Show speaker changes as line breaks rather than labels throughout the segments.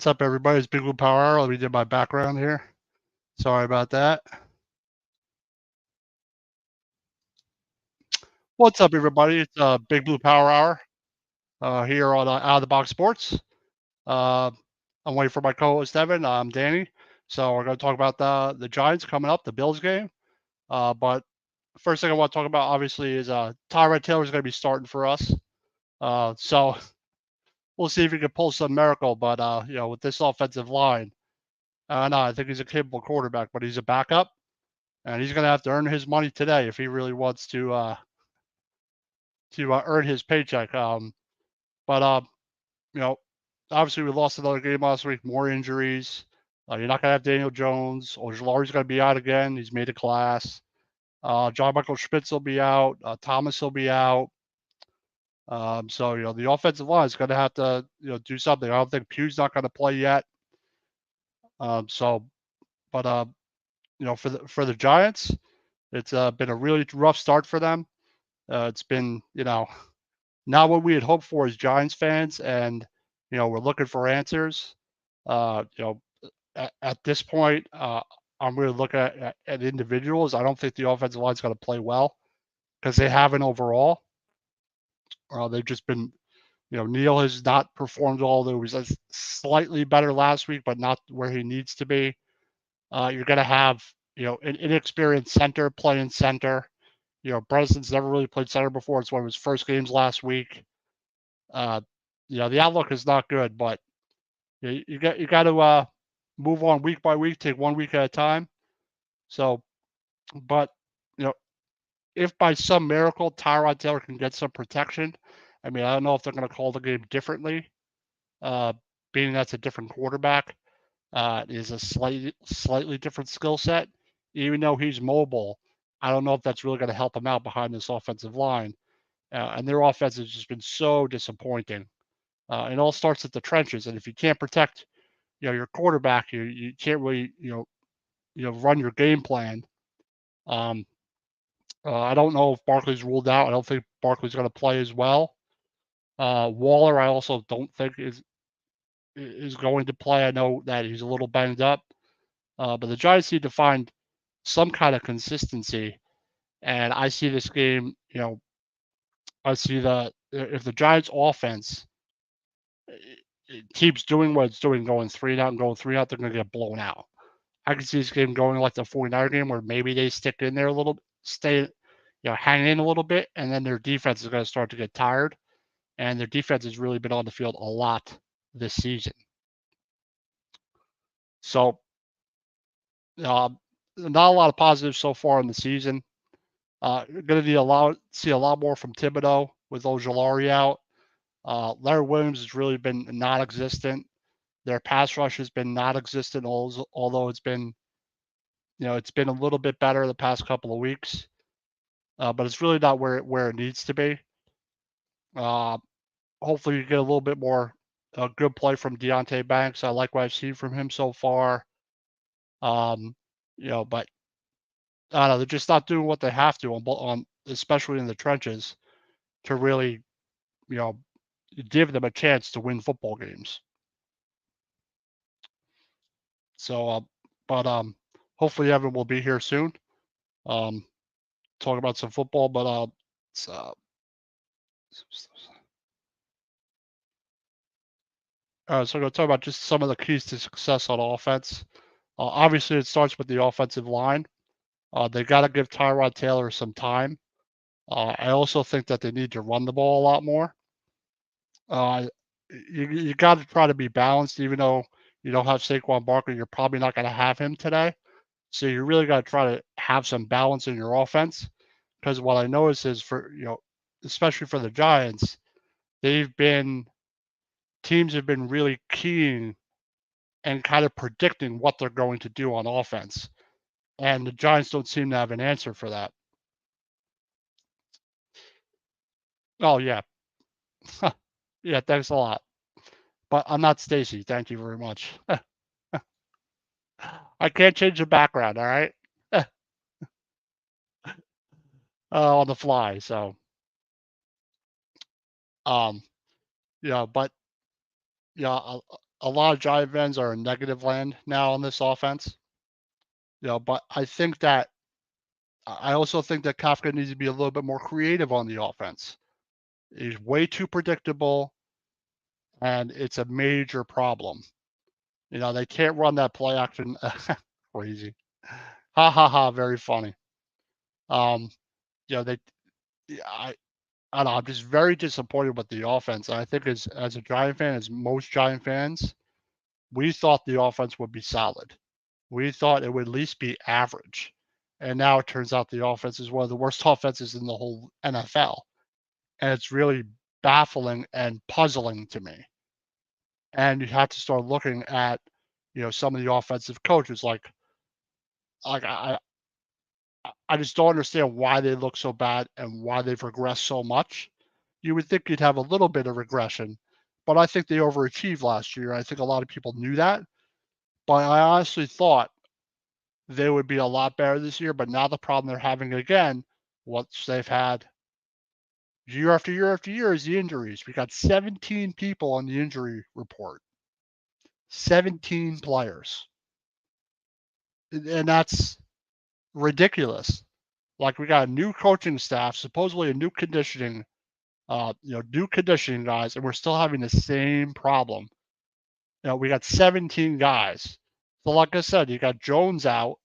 What's up, everybody? It's Big Blue Power Hour. Let me do my background here. Sorry about that. What's up, everybody? It's Big Blue Power Hour here on Out of the Box Sports. Uh, I'm waiting for my co-host Evan. I'm Danny. So we're going to talk about the Giants coming up, the Bills game. But first thing I want to talk about, obviously, is Tyrod Taylor is going to be starting for us. So we'll see if he can pull some miracle. But with this offensive line, no, I think he's a capable quarterback, but he's a backup. And he's going to have to earn his money today if he really wants to earn his paycheck. But you know, obviously we lost another game last week. More injuries. You're not gonna have Daniel Jones. Ojulari's gonna be out again. He's made a class. John Michael Schmitz will be out. Thomas will be out. So the offensive line is gonna have to do something. I don't think Pugh's not gonna play yet. So, but for the Giants, it's been a really rough start for them. It's been not what we had hoped for as Giants fans, and we're looking for answers. Uh, you know, at this point, I'm really looking at individuals. I don't think the offensive line's going to play well because they haven't overall. They've just been, Neal has not performed well. There was a slightly better last week, but not where he needs to be. You're going to have, an inexperienced center playing center. Bredesen's never really played center before. It's one of his first games last week. Uh, the outlook is not good, but you got to move on week by week, take 1 week at a time. So, but you know, if by some miracle Tyrod Taylor can get some protection, I mean, I don't know if they're going to call the game differently, uh, being that's a different quarterback. Is a slightly different skill set. Even though he's mobile, I don't know if that's really going to help him out behind this offensive line. And their offense has just been so disappointing. It all starts at the trenches, and if you can't protect, your quarterback, you can't really, run your game plan. Um, I don't know if Barkley's ruled out. I don't think Barkley's going to play as well. Waller, I also don't think is going to play. I know that he's a little banged up, but the Giants need to find some kind of consistency. And I see this game, I see the if the Giants offense it keeps doing what it's doing, going 3 and out and going 3 out, they're going to get blown out. I can see this game going like the 49er game where maybe they stick in there a little, stay, hang in a little bit, and then their defense is going to start to get tired. And their defense has really been on the field a lot this season. So, not a lot of positives so far in the season. You're going to see a lot more from Thibodeau with Ojulari out. Larry Williams has really been non-existent. Their pass rush has been non-existent, although it's been a little bit better the past couple of weeks, but it's really not where it needs to be. Uh, Hopefully, you get a little bit more good play from Deonte Banks. I like what I've seen from him so far. Um, but I don't know, they're just not doing what they have to on especially in the trenches to really, you know, give them a chance to win football games. So, hopefully Evan will be here soon. Um, talk about some football, but it's, so I'm going to talk about just some of the keys to success on offense. Obviously, it starts with the offensive line. They got to give Tyrod Taylor some time. I also think that they need to run the ball a lot more. Uh, you got to try to be balanced, even though you don't have Saquon Barkley. You're probably not going to have him today, so you really got to try to have some balance in your offense. Because what I notice is especially for the Giants, they've been teams have been really keen and kind of predicting what they're going to do on offense. And the Giants don't seem to have an answer for that. Oh, yeah. Yeah, thanks a lot. But I'm not Stacy. Thank you very much. I can't change the background, all right? On the fly. So, um, but yeah, a lot of Giant fans are in negative land now on this offense. But I think that I also think that Kafka needs to be a little bit more creative on the offense. He's way too predictable, and it's a major problem. They can't run that play action. Crazy. Ha ha ha. Very funny. They. Yeah, I don't know. I'm just very disappointed with the offense. And I think as a Giant fan, as most Giant fans, we thought the offense would be solid. We thought it would at least be average. And now it turns out the offense is one of the worst offenses in the whole NFL. And it's really baffling and puzzling to me. And you have to start looking at, some of the offensive coaches. Like I just don't understand why they look so bad and why they've regressed so much. You would think you'd have a little bit of regression, but I think they overachieved last year. I think a lot of people knew that, but I honestly thought they would be a lot better this year. But now the problem they're having again, what they've had year after year after year, is the injuries. We got 17 people on the injury report, 17 players, and that's ridiculous. Like, we got a new coaching staff, supposedly a new conditioning new conditioning guys, and we're still having the same problem. We got 17 guys. So, like I said, you got Jones out,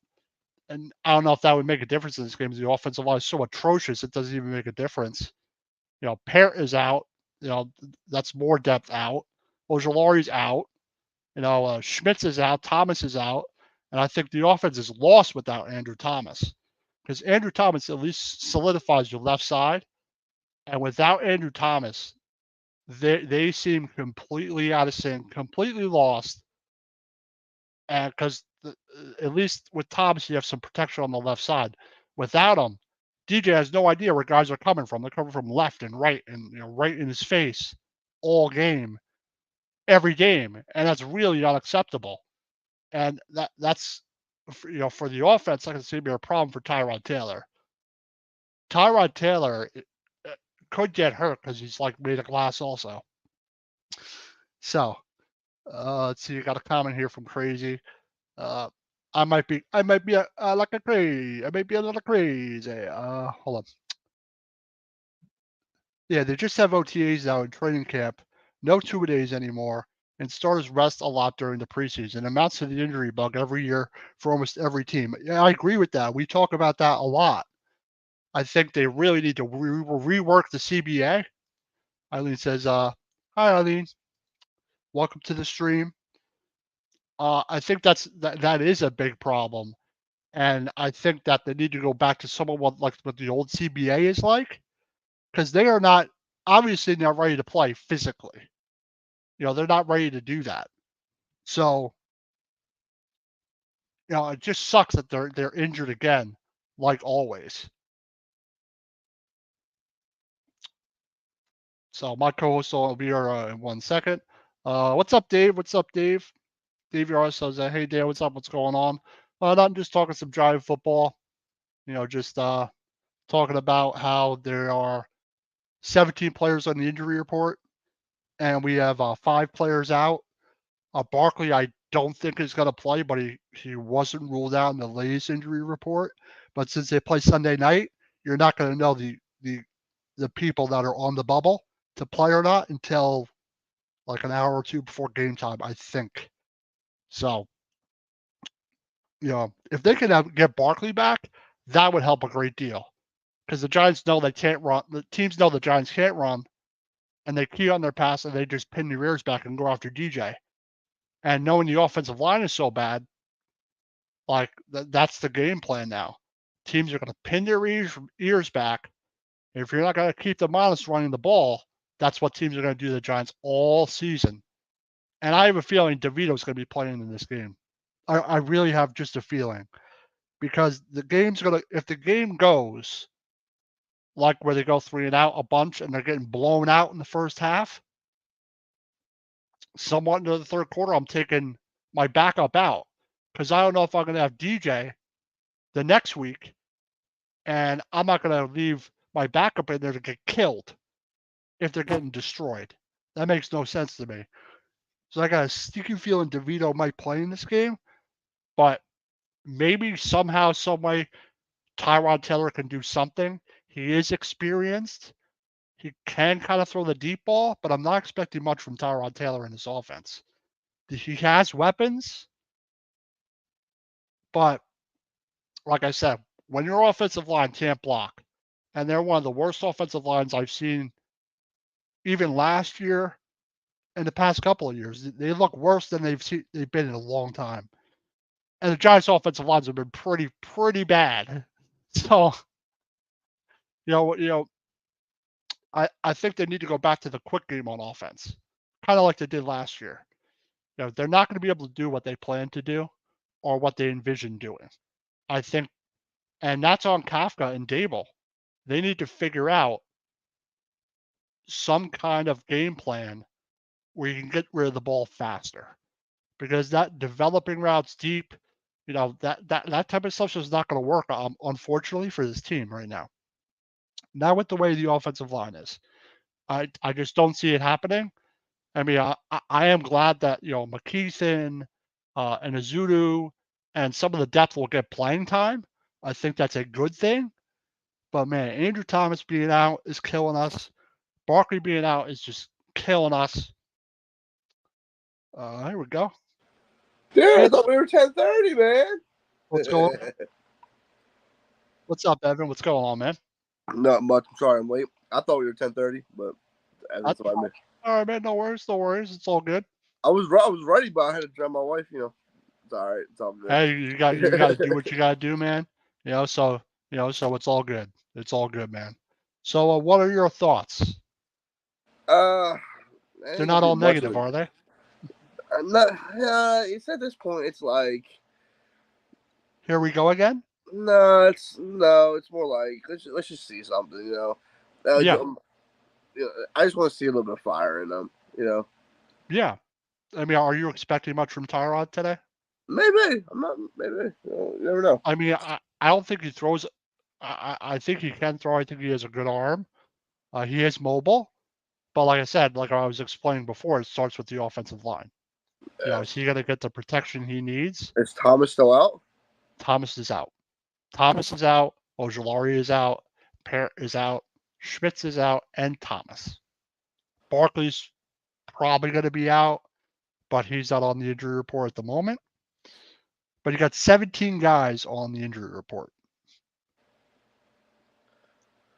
and I don't know if that would make a difference in this game. The offensive line is so atrocious, it doesn't even make a difference. Parrott is out. That's more depth out. Ojulari's out. Schmitz is out. Thomas is out. And I think the offense is lost without Andrew Thomas, because Andrew Thomas at least solidifies your left side. And without Andrew Thomas, they seem completely out of sync, completely lost. And because at least with Thomas, you have some protection on the left side. Without him, DJ has no idea where guys are coming from. They're coming from left and right, and right in his face all game, every game, and that's really unacceptable. And that's for the offense, that can seem to be a problem for Tyrod Taylor. Tyrod Taylor could get hurt because he's like made of glass also. So let's see. You got a comment here from Crazy. I might be like a crazy. I might be a little crazy. Hold on. Yeah, they just have OTAs now in training camp. No 2-a-days anymore, and starters rest a lot during the preseason. It amounts to the injury bug every year for almost every team. Yeah, I agree with that. We talk about that a lot. I think they really need to rework the CBA. Eileen says, "Hi, Eileen. Welcome to the stream." I think that is a big problem. And I think that they need to go back to somewhat what the old CBA is like, because they are not obviously not ready to play physically. They're not ready to do that. So, it just sucks that they're injured again, like always. So my co-host will be here in 1 second. What's up, Dave? What's up, Dave? Dave Yara says, "Hey, Dan, what's up? What's going on?" Not just talking some Giant football. Just talking about how there are 17 players on the injury report, and we have 5 players out. Barkley, I don't think is going to play, but he wasn't ruled out in the latest injury report. But since they play Sunday night, you're not going to know the people that are on the bubble to play or not until like an hour or two before game time, I think. So, if they could get Barkley back, that would help a great deal, because the Giants know they can't run. The teams know the Giants can't run, and they key on their pass, and they just pin their ears back and go after DJ. And knowing the offensive line is so bad, like that's the game plan now. Teams are going to pin their ears back. If you're not going to keep them honest running the ball, that's what teams are going to do to the Giants all season. And I have a feeling DeVito's going to be playing in this game. I really have just a feeling, because the game's going to, if the game goes like where they go 3 and out a bunch and they're getting blown out in the first half, somewhat into the third quarter, I'm taking my backup out, because I don't know if I'm going to have DJ the next week, and I'm not going to leave my backup in there to get killed if they're getting destroyed. That makes no sense to me. So I got a sneaky feeling DeVito might play in this game, but maybe somehow, some way, Tyrod Taylor can do something. He is experienced. He can kind of throw the deep ball, but I'm not expecting much from Tyrod Taylor in this offense. He has weapons, but like I said, when your offensive line can't block, and they're one of the worst offensive lines I've seen even last year and the past couple of years. They look worse than they've been in a long time. And the Giants' offensive lines have been pretty bad. So, you know, I think they need to go back to the quick game on offense, kind of like they did last year. They're not going to be able to do what they plan to do or what they envision doing. I think, and that's on Kafka and Dable. They need to figure out some kind of game plan where you can get rid of the ball faster, because that developing routes deep, that type of stuff is not going to work. Unfortunately for this team right now. Not with the way the offensive line is. I just don't see it happening. I mean, I am glad that McKeithen and Azudu and some of the depth will get playing time. I think that's a good thing. But man, Andrew Thomas being out is killing us. Barkley being out is just killing us. Here we go.
Dude, I thought we were 10:30, man.
What's going on? What's up, Evan? What's going on, man?
Not much. I'm sorry I'm late. I thought we were 10:30, but that's what I meant.
All right, man. No worries. No worries. It's all good.
I was ready, but I had to drive my wife. It's all right. It's all good.
Hey, you got to do what you got to do, man. So it's all good. It's all good, man. So, what are your thoughts? They're not all negative, are they?
Not. It's at this point. It's like.
Here we go again.
No, it's more like let's just see something.
Yeah.
I just want to see a little bit of fire in them.
Yeah. I mean, are you expecting much from Tyrod today?
Maybe. I'm not. Maybe. You never know.
I mean, I don't think he throws. I think he can throw. I think he has a good arm. He is mobile. But like I said, like I was explaining before, it starts with the offensive line. Is he going to get the protection he needs?
Is Thomas still out?
Thomas is out. Thomas is out. Ojulari is out. Parrott is out. Schmitz is out. And Thomas. Barkley's probably going to be out, but he's not on the injury report at the moment. But you got 17 guys on the injury report.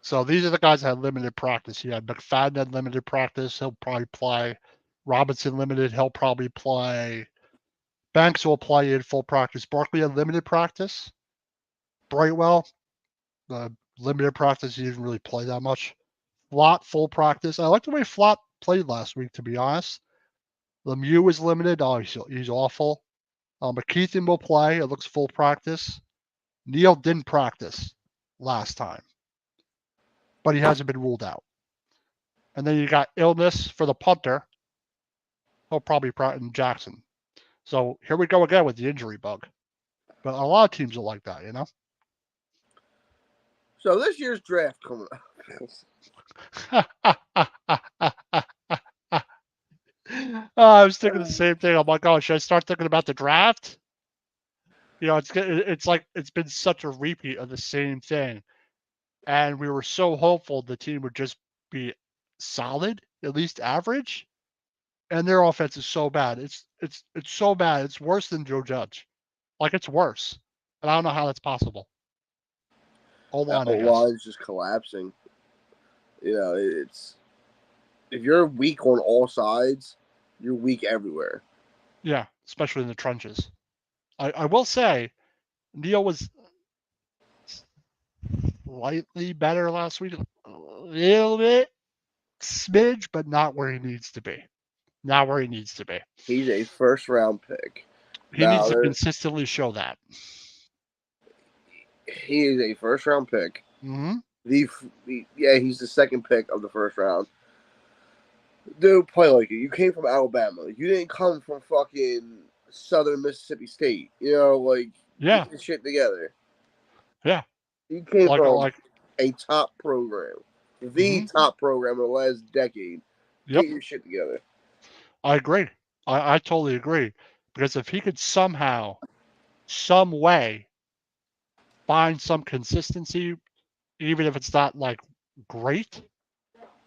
So these are the guys that had limited practice. You had McFadden had limited practice. He'll probably play. Robinson limited. He'll probably play. Banks will play in full practice. Barkley had limited practice. Brightwell, limited practice. He didn't really play that much. Flott, full practice. I like the way Flott played last week, to be honest. Lemieux was limited. Oh, he's awful. McKeithen will play. It looks full practice. Neal didn't practice last time, but he hasn't been ruled out. And then you got illness for the punter. He'll probably practice Jackson. So here we go again with the injury bug. But a lot of teams are like that,
So this year's draft coming
up. I was thinking the same thing. I'm like, oh, should I start thinking about the draft? It's like it's been such a repeat of the same thing. And we were so hopeful the team would just be solid, at least average. And their offense is so bad. It's so bad. It's worse than Joe Judge. Like, it's worse. And I don't know how that's possible.
O-line is just collapsing. It's if you're weak on all sides, you're weak everywhere.
Yeah, especially in the trenches. I will say, Neal was slightly better last week. A little bit, smidge, but not where he needs to be. Not where he needs to be.
He's a first-round pick.
He needs to consistently show that.
He is a first-round pick.
Mm-hmm.
He's the second pick of the first round. Dude, play like it. You came from Alabama. You didn't come from fucking Southern Mississippi State.
Yeah.
Get your shit together.
Yeah.
You came from a top program. The top program in the last decade.
Yep.
Get your shit together.
I agree. I totally agree. Because if he could somehow, some way, find some consistency, even if it's not like great,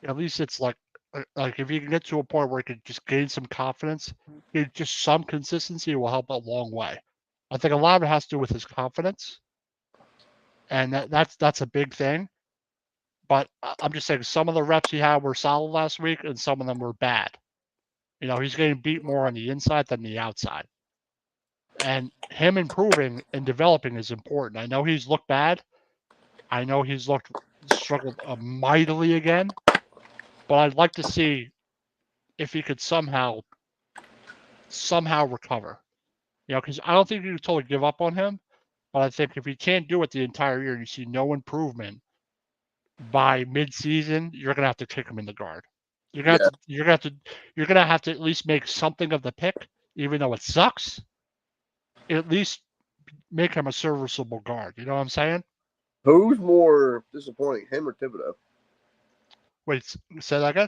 at least it's like if you can get to a point where he could just gain some confidence, just some consistency will help a long way. I think a lot of it has to do with his confidence, and that's a big thing. But I'm just saying some of the reps he had were solid last week, and some of them were bad. He's getting beat more on the inside than the outside. And him improving and developing is important. I know he's looked bad. I know he's struggled mightily again. But I'd like to see if he could somehow recover. Because I don't think you can totally give up on him. But I think if he can't do it the entire year and you see no improvement by mid-season, you're gonna have to kick him in the guard. You're gonna have to at least make something of the pick, even though it sucks. At least make him a serviceable guard. You know what I'm saying?
Who's more disappointing, him or Thibodeau?
Wait, say that again?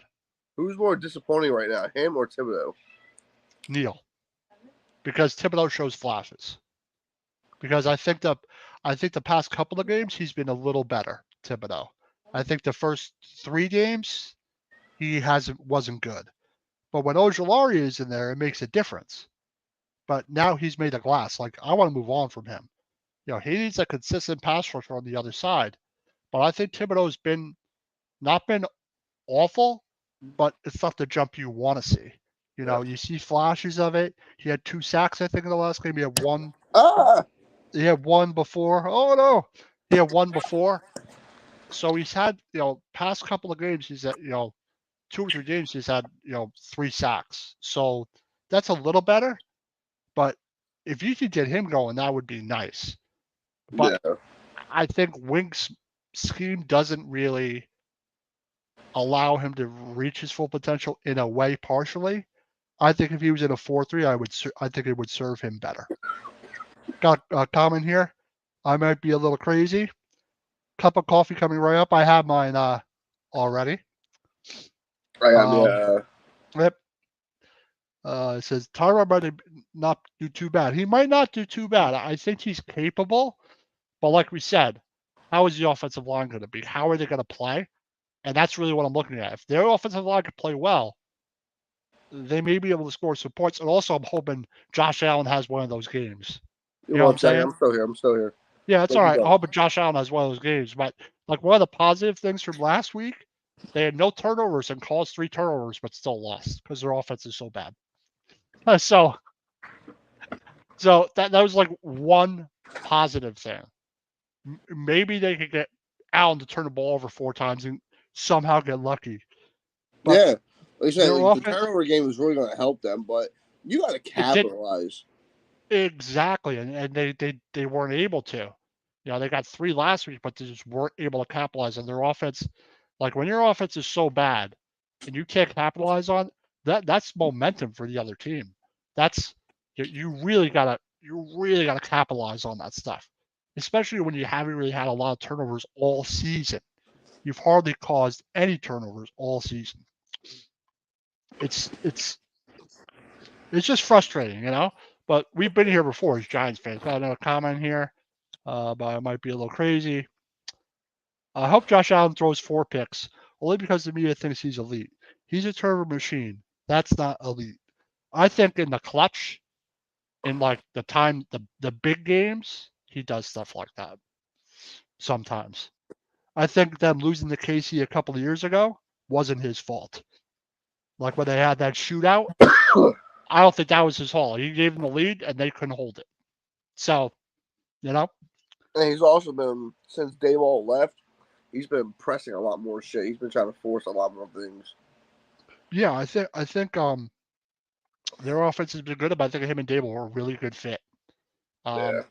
Who's more disappointing right now, him or Thibodeau?
Neil. Because Thibodeau shows flashes. Because I think the past couple of games he's been a little better, Thibodeau. I think the first 3 games he wasn't good. But when Ojulari is in there, it makes a difference. But now he's made a glass. Like, I want to move on from him. He needs a consistent pass rusher on the other side. But I think Thibodeau's not been awful, but it's not the jump you want to see. You see flashes of it. He had 2 sacks, I think, in the last game. He had one. He had one before. Oh no, he had one before. So he's had, past couple of games, he's at, 2 or 3 games, he's had, 3 sacks. So that's a little better. But if you could get him going, that would be nice. But I think Wink's scheme doesn't really allow him to reach his full potential in a way partially. I think if he was in a 4-3, I think it would serve him better. Got a comment here. I might be a little crazy. Cup of coffee coming right up. I have mine already. Yep. It says Tyrod might not do too bad. He might not do too bad. I think he's capable, but like we said, how is the offensive line going to be? How are they going to play? And that's really what I'm looking at. If their offensive line can play well, they may be able to score some points. And also, I'm hoping Josh Allen has one of those games.
You know what I'm saying? I'm still here.
Yeah, that's all right. I hope Josh Allen has one of those games. But like one of the positive things from last week, they had no turnovers and caused 3 turnovers, but still lost because their offense is so bad. So that was like one positive thing. Maybe they could get Allen to turn the ball over 4 times and somehow get lucky.
But yeah, like I said, the turnover game was really going to help them, but you got to capitalize.
Exactly, and they weren't able to. They got 3 last week, but they just weren't able to capitalize on their offense. Like when your offense is so bad and you can't capitalize on that's momentum for the other team. That's you really gotta capitalize on that stuff, especially when you haven't really had a lot of turnovers all season. You've hardly caused any turnovers all season. It's just frustrating, But we've been here before as Giants fans. Got another comment here, but I might be a little crazy. I hope Josh Allen throws 4 picks, only because the media thinks he's elite. He's a turnover machine. That's not elite. I think in the clutch, in like the big games, he does stuff like that. Sometimes. I think them losing to KC a couple of years ago wasn't his fault. Like when they had that shootout, I don't think that was his fault. He gave them the lead and they couldn't hold it. So, And
he's also been, since Daboll left, he's been pressing a lot more shit. He's been trying to force a lot more things.
Yeah, I think their offense has been good, but I think him and Daboll are a really good fit. I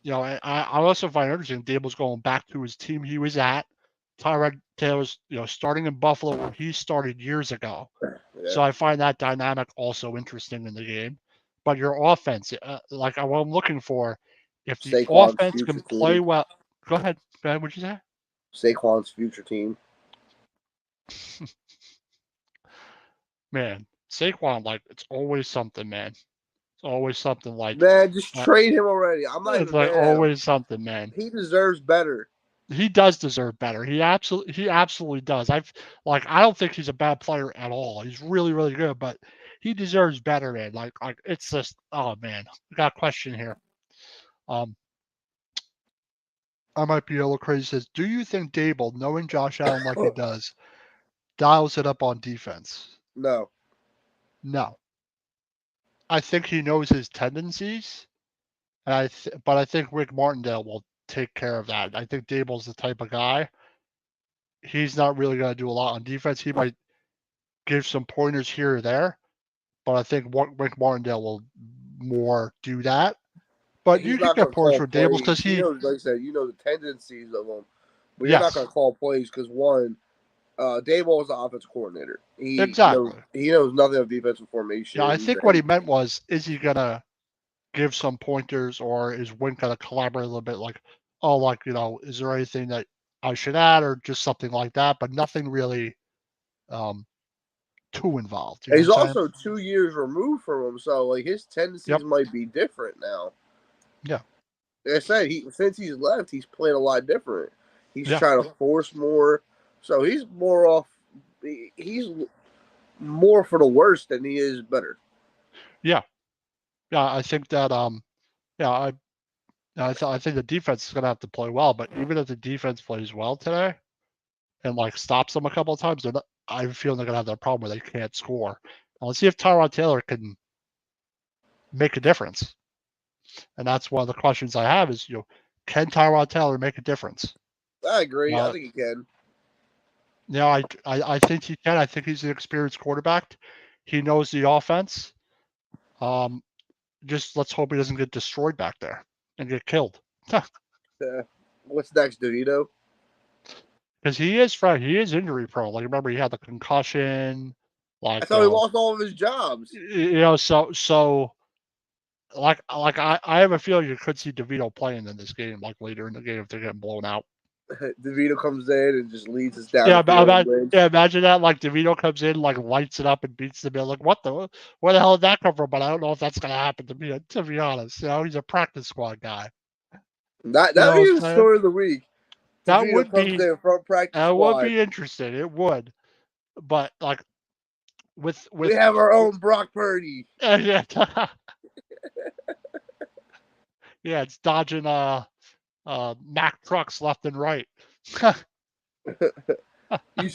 also find it interesting Dable's going back to his team he was at. Tyrod Taylor's, starting in Buffalo where he started years ago. Yeah. So I find that dynamic also interesting in the game. But your offense, like what I'm looking for, if the offense can play well. Go ahead. What'd you say?
Saquon's future team.
Man, Saquon, like, it's always something, man. always something like
Man, just trade him already. I'm not
it's
even
like
mad at him.
always something, man.
He deserves better.
He does deserve better. He absolutely does. I don't think he's a bad player at all. He's really, really good, but he deserves better, man. Like it's just oh man. I got a question here. I might be a little crazy. Says, do you think Dable, knowing Josh Allen like he does, dials it up on defense?
No.
No. I think he knows his tendencies, and but I think Rick Martindale will take care of that. I think Dable's the type of guy. He's not really going to do a lot on defense. He might give some pointers here or there, but I think Rick Martindale will more do that. But
He's
you can
not going
get
to
pointers
call
for Dable
plays.
because
He knows, like I said, you know the tendencies of him. But you're not
yes,
going to call plays because, one, Dayball is the offensive coordinator.
exactly.
He knows nothing of defensive
Yeah, I
formations.
think what he meant was, is he going to give some pointers, or is Wink going to collaborate a little bit? Like, oh, like is there anything that I should add, or just something like that? But nothing really too involved. You know
He's
what I'm saying?
also 2 years removed from him, so like his tendencies
Yep.
might be different now.
Yeah.
Like I said, since he's left, he's playing a lot different. He's
Yeah.
trying to force more, so he's more off. He's more for the worse than he is better.
Yeah. Yeah. I think that yeah, I think the defense is going to have to play well, but even if the defense plays well today and like stops them a couple of times, I feel they're going to have that problem where they can't score. Now, let's see if Tyrod Taylor can make a difference. And that's one of the questions I have is, can Tyrod Taylor make a difference?
I agree. I think he can.
I think he can. I think he's an experienced quarterback. He knows the offense. Just let's hope he doesn't get destroyed back there and get killed.
What's next, dude? You know?
Because he is injury prone. Like remember, he had the concussion.
I thought he lost all of his jobs.
So I have a feeling you could see DeVito playing in this game, like later in the game if they're getting blown out.
DeVito comes in and just leads us down.
Imagine that. Like DeVito comes in, like lights it up and beats the bill. Like where the hell did that come from? But I don't know if that's gonna happen to me. To be honest, he's a practice squad guy.
That'd be the story of the week.
That would be
from practice
that
squad.
would be interesting. It would, but like with
we have our own Brock Purdy.
Yeah, it's dodging Mack trucks left and right.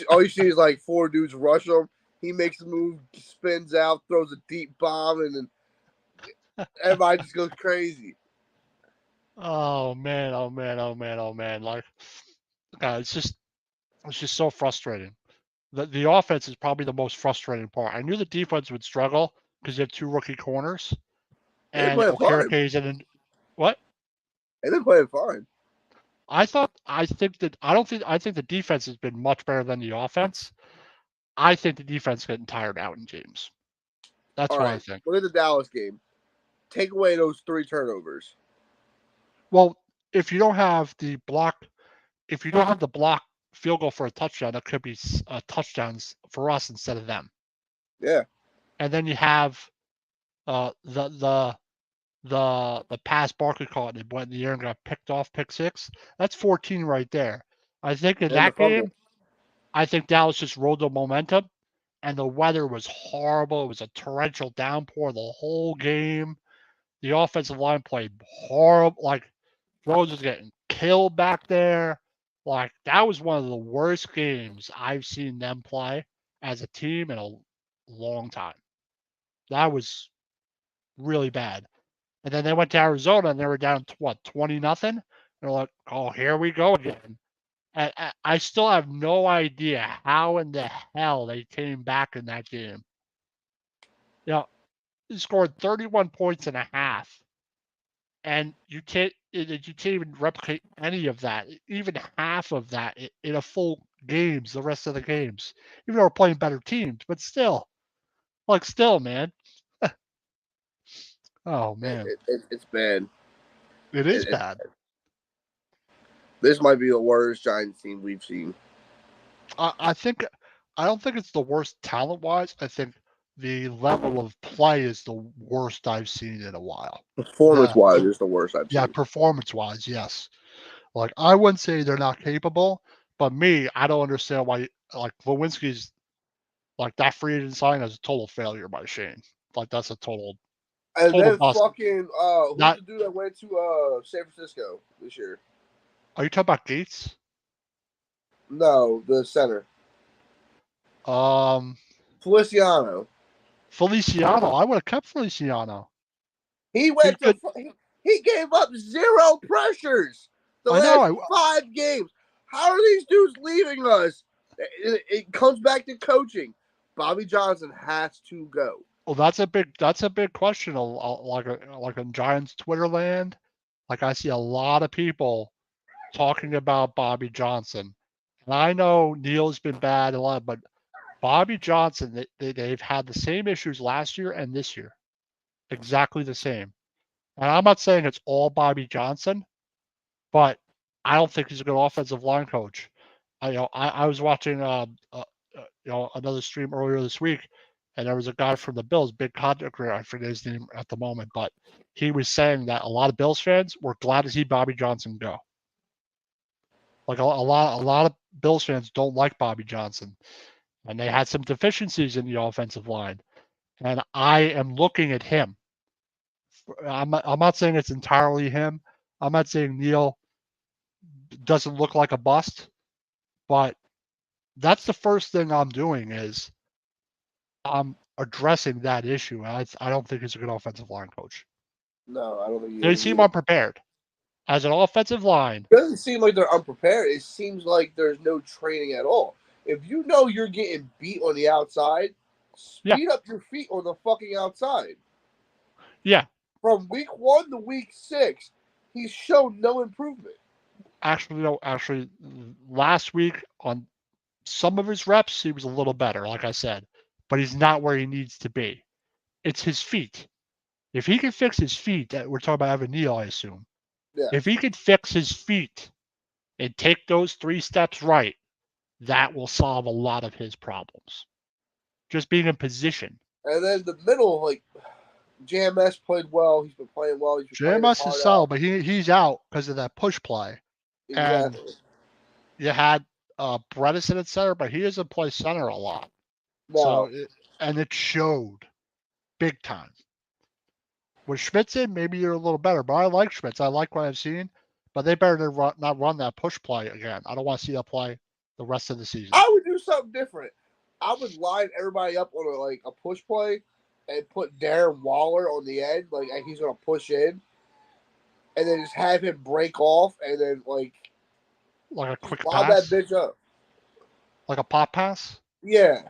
All you see is like 4 dudes rush him. He makes a move, spins out, throws a deep bomb, and then everybody just goes crazy.
Oh man! Like, it's just so frustrating. The offense is probably the most frustrating part. I knew the defense would struggle because you have 2 rookie corners, and Okereke and what?
They've been playing fine.
I think the defense has been much better than the offense. I think the defense is getting tired out in games. That's what I think.
Look at the Dallas game. Take away those 3 turnovers.
Well, if you don't have the block field goal for a touchdown, that could be touchdowns for us instead of them.
Yeah.
And then you have the pass Barkley caught and it went in the air and got picked off, pick 6. That's 14 right there. I think in that game, I think Dallas just rode the momentum, and the weather was horrible. It was a torrential downpour the whole game. The offensive line played horrible. Like Rose was getting killed back there. Like that was one of the worst games I've seen them play as a team in a long time. That was really bad. And then they went to Arizona and they were down 20-0. They're like, oh, here we go again. And I still have no idea how in the hell they came back in that game. They scored 31 points and a half. And you can't even replicate any of that, even half of that in a full games, the rest of the games. Even though we're playing better teams, but still, man. Oh man,
it's bad.
It is bad.
This might be the worst Giants team we've seen.
I don't think it's the worst talent-wise. I think the level of play is the worst I've seen in a while.
Performance-wise, it's the worst I've
Yeah,
seen.
performance-wise, yes. Like, I wouldn't say they're not capable, but I don't understand why, like, Lewinsky's, like, that free agent sign is a total failure by Shane. Like, that's a total
And then
bust.
fucking who's
Not,
the dude that went to San Francisco this year?
are you talking about Gates?
No, the center. Feliciano.
Feliciano. I would have kept Feliciano.
He went
He
to he gave up 0 pressures the
I
last
know.
5 games. How are these dudes leaving us? It comes back to coaching. Bobby Johnson has to go.
Well, that's a big question. Like in Giants Twitter land, like I see a lot of people talking about Bobby Johnson, and I know Neil's been bad a lot, but Bobby Johnson, they've had the same issues last year and this year, exactly the same. And I'm not saying it's all Bobby Johnson, but I don't think he's a good offensive line coach. I was watching another stream earlier this week, and there was a guy from the Bills, big content creator. I forget his name at the moment, but he was saying that a lot of Bills fans were glad to see Bobby Johnson go. Like a lot of Bills fans don't like Bobby Johnson, and they had some deficiencies in the offensive line. And I am looking at him. I'm not saying it's entirely him. I'm not saying Neil doesn't look like a bust, but that's the first thing I'm doing is I'm addressing that issue. I don't think he's a good offensive line coach.
No, I don't think he
They
is
seem
either.
unprepared. As an offensive line,
It doesn't seem like they're unprepared. It seems like there's no training at all. If you know you're getting beat on the outside, speed up your feet on the fucking outside.
Yeah.
From week 1 to week 6, he's shown no improvement.
Actually, no. Actually, last week on some of his reps, he was a little better, like I said, but he's not where he needs to be. It's his feet. If he can fix his feet, we're talking about Evan Neal, I assume.
Yeah.
If he could fix his feet and take those 3 steps right, that will solve a lot of his problems. Just being in position.
And then the middle, like JMS played well. He's been playing well. He's been
JMS is solid, but he's out because of that push play.
Exactly.
And you had Bredesen at center, but he doesn't play center a lot.
No.
So, and it showed big time. With Schmitz in, maybe you're a little better, but I like Schmitz. I like what I've seen, but they better not run that push play again. I don't want to see that play the rest of the season.
I would do something different. I would line everybody up on a push play and put Darren Waller on the end, like he's gonna push in, and then just have him break off, and then like
a quick
lob
pass,
that bitch up,
like a pop pass.
Yeah.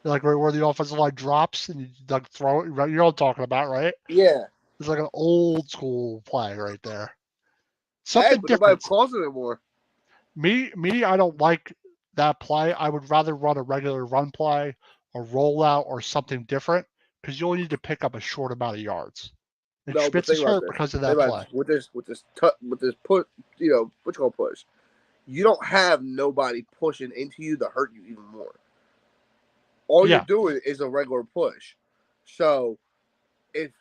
Like where the offensive line drops and you like throw it. You know what I'm talking about, right?
Yeah.
It's like an old school play right there.
Something but different. Nobody calls it anymore.
Me, I don't like that play. I would rather run a regular run play, a rollout, or something different because you only need to pick up a short amount of yards. And
no,
Schmitz is hurt because of that play.
With this put, what you call push, you don't have nobody pushing into you to hurt you even more. All you're doing is a regular push. So if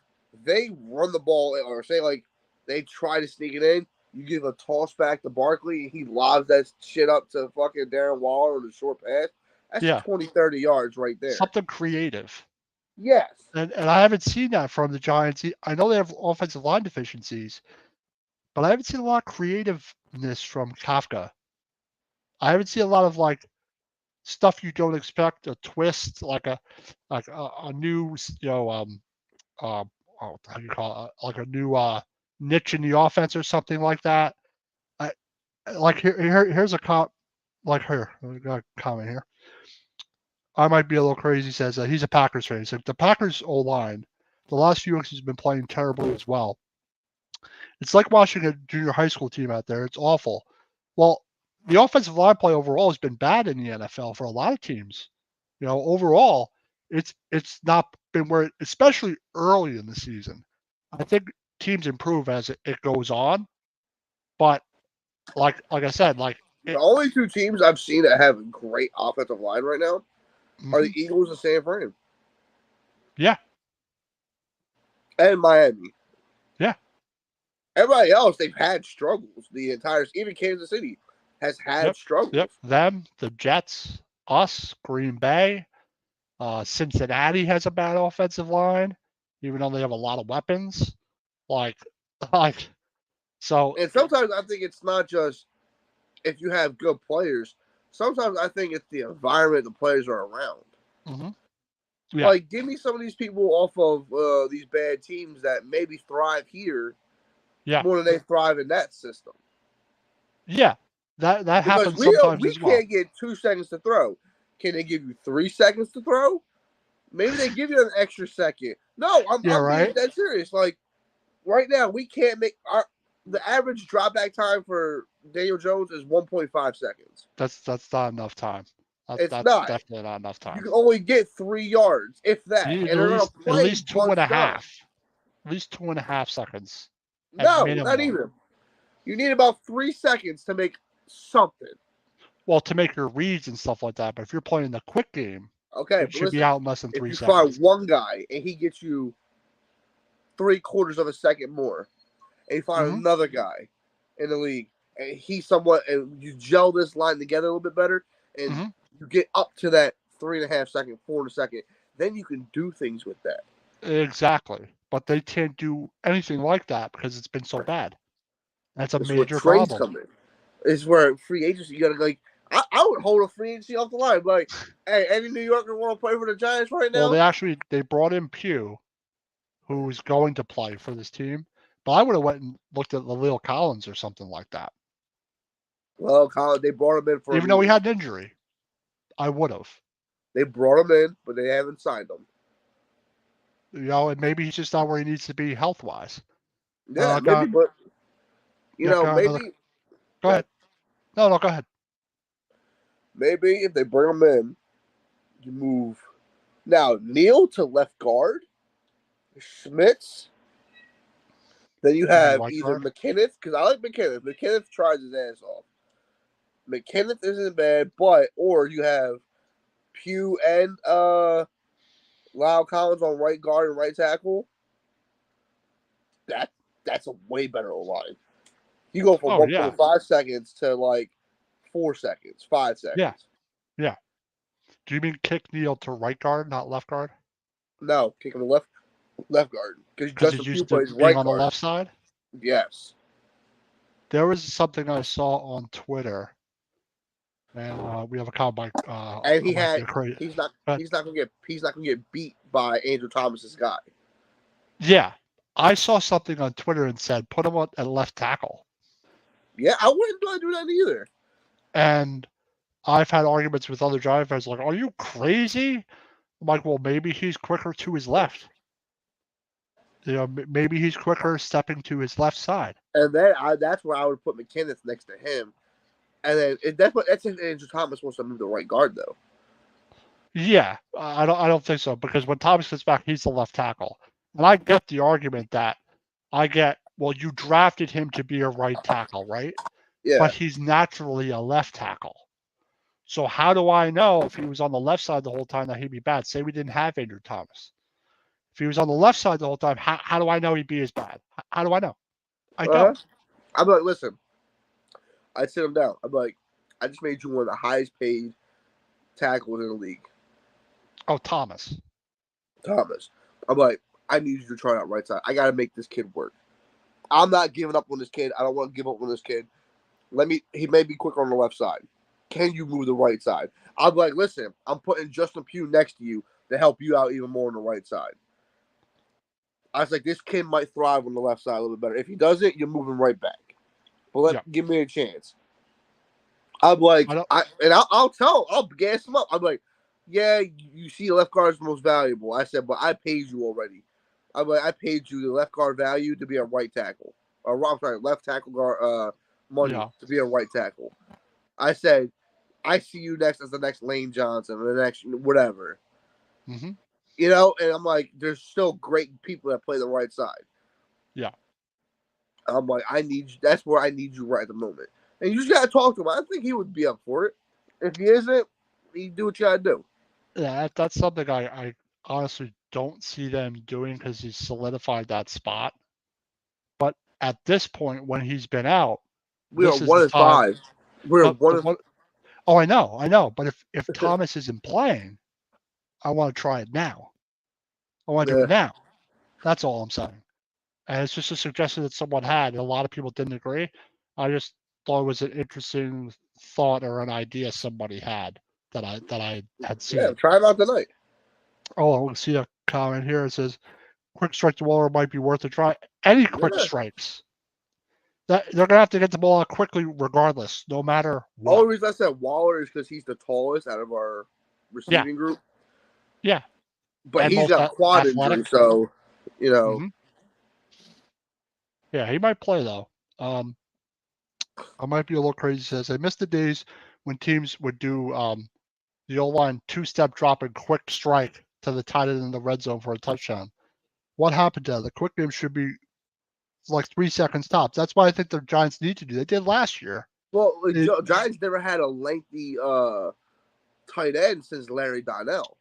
they run the ball or say like they try to sneak it in, you give a toss back to Barkley and he lobs that shit up to fucking Darren Waller on the short pass. That's 20, 30 yards right there.
Something creative.
Yes.
And I haven't seen that from the Giants. I know they have offensive line deficiencies, but I haven't seen a lot of creativeness from Kafka. I haven't seen a lot of like stuff you don't expect, a twist, like a new, how do you call it, like a new niche in the offense or something like that. Here's a comment here. I might be a little crazy. He says he's a Packers fan. He said the Packers O-line, the last few weeks has been playing terribly as well. It's like watching a junior high school team out there. It's awful. Well, the offensive line play overall has been bad in the NFL for a lot of teams. Overall, it's not been where, especially early in the season. I think teams improve as it goes on, but like I said,
the only 2 teams I've seen that have a great offensive line right now are the Eagles and San Fran.
Yeah.
And Miami.
Yeah.
Everybody else, they've had struggles. The entire, even Kansas City has had struggles.
Yep. Them, the Jets, us, Green Bay, Cincinnati has a bad offensive line, even though they have a lot of weapons. Like, so.
And sometimes I think it's not just if you have good players. Sometimes I think it's the environment the players are around.
Mm-hmm. Yeah.
Like, give me some of these people off of these bad teams that maybe thrive here more than they thrive in that system.
Yeah, that happens sometimes as well.
We can't get 2 seconds to throw. Can they give you 3 seconds to throw? Maybe they give you an extra second. No, I'm being dead serious. Like, right now, we can't make the average drop back time for Daniel Jones is 1.5 seconds.
That's not enough time.
It's
that's
not.
Definitely not enough time.
You can only get 3 yards, if that.
You need
and
at least 2.5. At least 2.5 seconds.
No, not even. You need about 3 seconds to make something.
Well, to make your reads and stuff like that. But if you're playing the quick game,
okay,
it should be out in less than 3 seconds.
If you find one guy and he gets you 3/4 of a second more, and you find another guy in the league, and and you gel this line together a little bit better, and you get up to that 3.5 second, 4 second, then you can do things with that.
Exactly. But they can't do anything like that because it's been so bad. That's a major problem.
Is where free agency, you got to, like, I would hold a free agency off the line. Like, hey, any New Yorker want to play for the Giants right now?
Well, they brought in Pugh, who's going to play for this team. But I would have went and looked at La'el Collins or something like that.
Well, Collins, they brought him in for
even though he had an injury. I would have.
They brought him in, but they haven't signed him.
And maybe he's just not where he needs to be health wise.
Yeah, maybe, but maybe.
Go ahead. No, go ahead.
Maybe if they bring him in, you move now Neal to left guard, Schmitz. Then you have either McKinnon, because I like McKinnon. McKinnon tries his ass off. McKinnon isn't bad, or you have Pugh and La'el Collins on right guard and right tackle. That's a way better line. You go from 1.5 seconds to like 4 seconds, 5 seconds.
Yeah. Do you mean kick Neal to right guard, not left guard?
No, kick him to left guard
because he's used to being on the left side.
Yes.
There was something I saw on Twitter, and we have a comment by.
And he's not gonna get beat by Andrew Thomas's guy.
Yeah, I saw something on Twitter and said put him at left tackle.
Yeah, I wouldn't do that either.
And I've had arguments with other Giant fans like, "Are you crazy?" I'm like, "Well, maybe he's quicker to his left. Maybe he's quicker stepping to his left side."
And then that's where I would put McKinnon next to him. And then that's if Andrew Thomas wants to move the right guard, though.
Yeah, I don't think so, because when Thomas gets back, he's the left tackle. And I get the argument that well, you drafted him to be a right tackle, right?
Yeah.
But he's naturally a left tackle. So how do I know if he was on the left side the whole time that he'd be bad? Say we didn't have Andrew Thomas. If he was on the left side the whole time, how do I know he'd be as bad? How do I know? I don't.
I'm like, listen, I'd sit him down. I'm like, I just made you one of the highest paid tackles in the league.
Oh, Thomas.
I'm like, I need you to try out right side. I got to make this kid work. I'm not giving up on this kid. I don't want to give up on this kid. He may be quicker on the left side. Can you move the right side? I'm like, listen, I'm putting Justin Pugh next to you to help you out even more on the right side. I was like, this kid might thrive on the left side a little bit better. If he doesn't, you're moving right back. But give me a chance. I'm like, I'll gas him up. I'm like, yeah, you see left guard is the most valuable. I said, but I paid you already. I'm like, I paid you the left guard value to be a right tackle. Left tackle guard money to be a right tackle. I said, I see you next as the next Lane Johnson or the next whatever.
Mm-hmm.
And I'm like, there's still great people that play the right side.
Yeah.
I'm like, that's where I need you right at the moment. And you just got to talk to him. I think he would be up for it. If he isn't, you do what you got to do.
Yeah, that's something I honestly don't see them doing because he's solidified that spot. But at this point, when he's been out,
We are
this is the time.
1-5. We're one of.
Oh, I know. But if Thomas isn't playing, I want to try it now. I want to do it now. That's all I'm saying. And it's just a suggestion that someone had. A lot of people didn't agree. I just thought it was an interesting thought or an idea somebody had that I had seen.
Yeah, try it out tonight.
Oh, I see a comment here. It says, "Quick strike to Waller might be worth a try." Any quick strikes. That they're gonna have to get the ball out quickly, regardless, no matter what.
Only reason I said Waller is because he's the tallest out of our receiving group.
Yeah,
but
and
he's got quad injury, so you know.
Mm-hmm. Yeah, he might play though. I might be a little crazy. Says I miss the days when teams would do the O-line two-step drop and quick strike to the tight end in the red zone for a touchdown. What happened to that? The quick game should be like 3 seconds tops. That's why I think the Giants need to do. They did last year.
Well, Giants never had a lengthy tight end since Larry Donnell.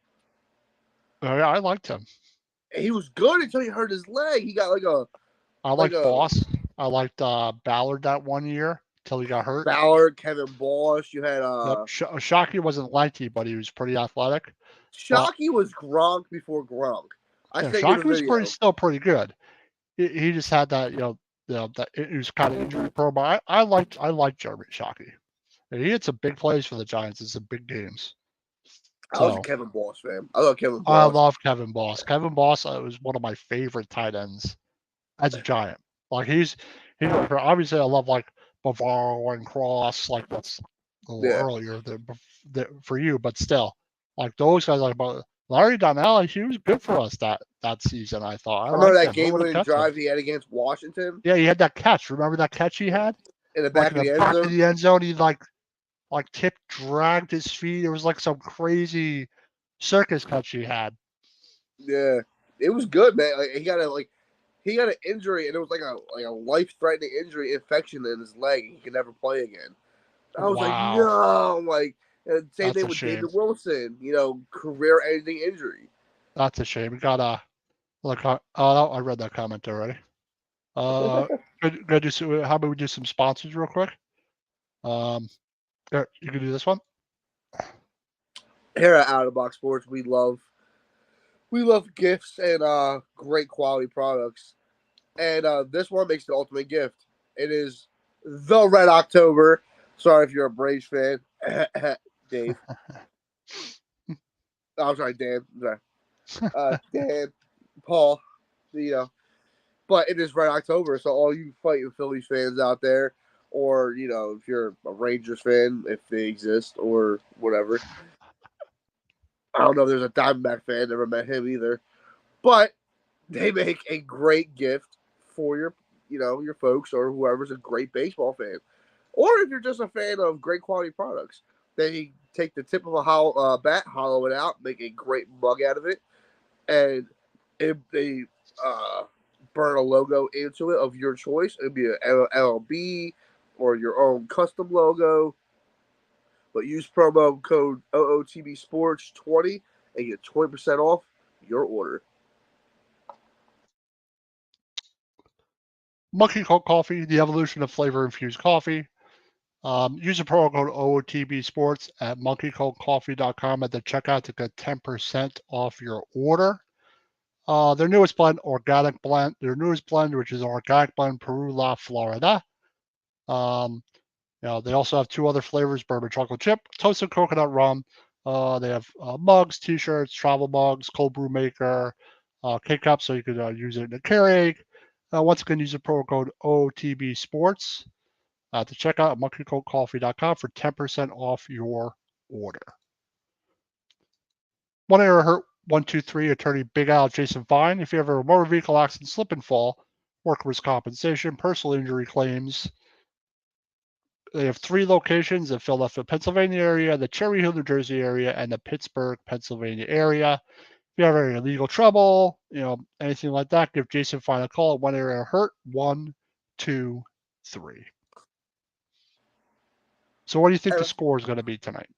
Yeah, I liked him.
He was good until he hurt his leg. He got like a.
I liked Boss. I liked Ballard that one year till he got hurt.
Ballard, Kevin Boss. You had
Shockey wasn't lengthy, but he was pretty athletic.
Shockey was Gronk before Gronk.
Shockey was still pretty good. He just had that, that he was kind of injury prone. But I liked Jeremy Shockey. He had some big plays for the Giants in some big games.
I was a Kevin Boss fan. I love Kevin Boss.
I love Kevin Boss. Kevin Boss was one of my favorite tight ends as a Giant. Like he's obviously I love like Bavaro and Cross, like that's a little earlier for you, but still, like those guys, like Larry Donnell, he was good for us that season. I thought.
I remember that game-winning drive he had against Washington.
Yeah, he had that catch. Remember that catch he had
in the back of the
end zone? He like tipped, dragged his feet. It was like some crazy circus catch he had.
Yeah, it was good, man. Like, he got an injury, and it was like a life-threatening injury, infection in his leg. He could never play again. I was like, no, like same thing with David Wilson. Career-ending injury.
That's a shame. We got I read that comment already. Good. How about we do some sponsors real quick? You can do this one.
Here at Out of the Box Sports, we love gifts and great quality products. And this one makes the ultimate gift. It is the Red October. Sorry if you're a Braves fan, Dave. I'm sorry, Dan. Dan, Paul, but it is Red October, so all you fighting Phillies fans out there, or if you're a Rangers fan, if they exist, or whatever. I don't know if there's a Diamondback fan. Never met him either, but they make a great gift for your folks or whoever's a great baseball fan, or if you're just a fan of great quality products. They take the tip of a bat, hollow it out, make a great mug out of it, and they burn a logo into it of your choice. It'd be an LLB or your own custom logo. But use promo code OOTBSports20 and get 20% off your order.
Monkey Cold Coffee, the evolution of flavor-infused coffee. Use the promo code OOTBSports at monkeycoldcoffee.com at the checkout to get 10% off your order. Their newest blend, which is Organic Blend Peru La Florida. They also have 2 other flavors: bourbon chocolate chip, toasted coconut rum. They have mugs, t-shirts, travel mugs, cold brew maker, K-cups, so you could use it in a Keurig. Once again, use the promo code OTB Sports to check out monkeycoldcoffee.com for 10% off your order. 1 Error Hurt 123 attorney Big Al Jason Fine. If you have a motor vehicle accident, slip and fall, workers' compensation, personal injury claims. They have 3 locations: the Philadelphia, Pennsylvania area, the Cherry Hill, New Jersey area, and the Pittsburgh, Pennsylvania area. If you have any legal trouble, anything like that, give Jason Fine a call at 1 Area Hurt 123. So what do you think the score is going to be tonight?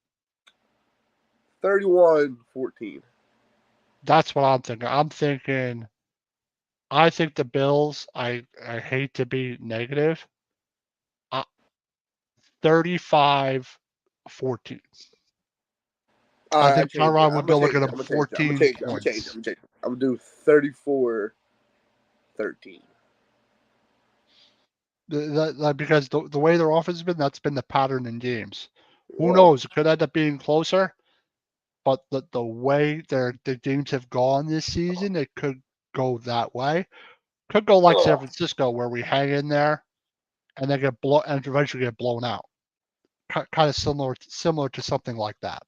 31-14.
That's what I'm thinking. I think the Bills, I hate to be negative, 35-14.
All
I
right, I
think
changed it.
Tyrod
I'm
would be
gonna
able to
change
get
it.
him
I'm gonna change it. I'm gonna
14
change it. I'm gonna change it.
points.
I'm gonna change it. I'm gonna do 34-13.
Because the way their offense has been, that's been the pattern in games. Who
Well,
knows? It could end up being closer, but the way the games have gone this season, it could go that way. Could go like San Francisco, where we hang in there and then and eventually get blown out. Kind of similar to something like that,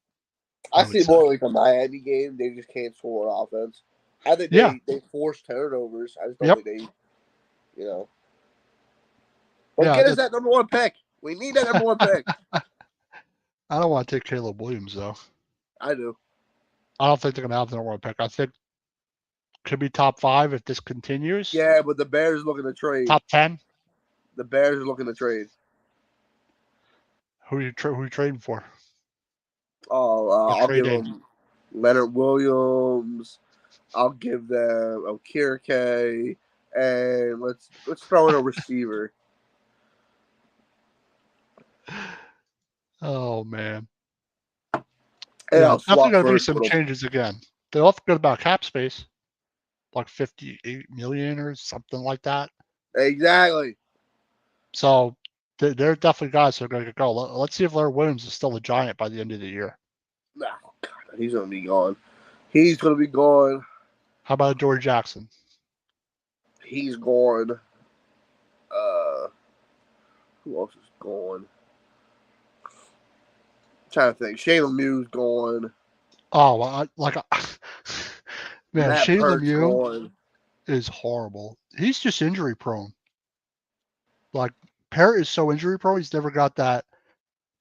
I
I would
see
say.
more like a Miami game. They just can't score on offense. I think
Yeah.
they force turnovers. I just don't
Yep.
think But
Yeah.
get us that number 1 pick. We need that number 1 pick.
I don't want to take Caleb Williams though.
I do.
I don't think they're gonna have the number 1 pick. I think could be top 5 if this continues.
Yeah, but the Bears looking to trade.
Top 10.
The Bears are looking to trade.
Who are you trading for?
Oh, I'll give them Leonard Williams. I'll give them Okirike, and let's throw in a receiver.
Oh man.
And
Yeah,
I'll
definitely
swap
gonna be
first
some
with them.
changes again. They also good about cap space, like 58 million or something like that.
Exactly.
So they're definitely guys that are going to go. Let's see if Leonard Williams is still a Giant by the end of the year.
Oh, God, he's gonna be gone. He's gonna be gone.
How about Dory Jackson?
He's gone. Who else is gone? I'm trying to think. Shane Lemieux's gone.
Oh, man,
Matt
Shane
Peart's
Lemieux
gone.
is horrible. He's just injury prone. Like Parrott is so injury prone. He's never got that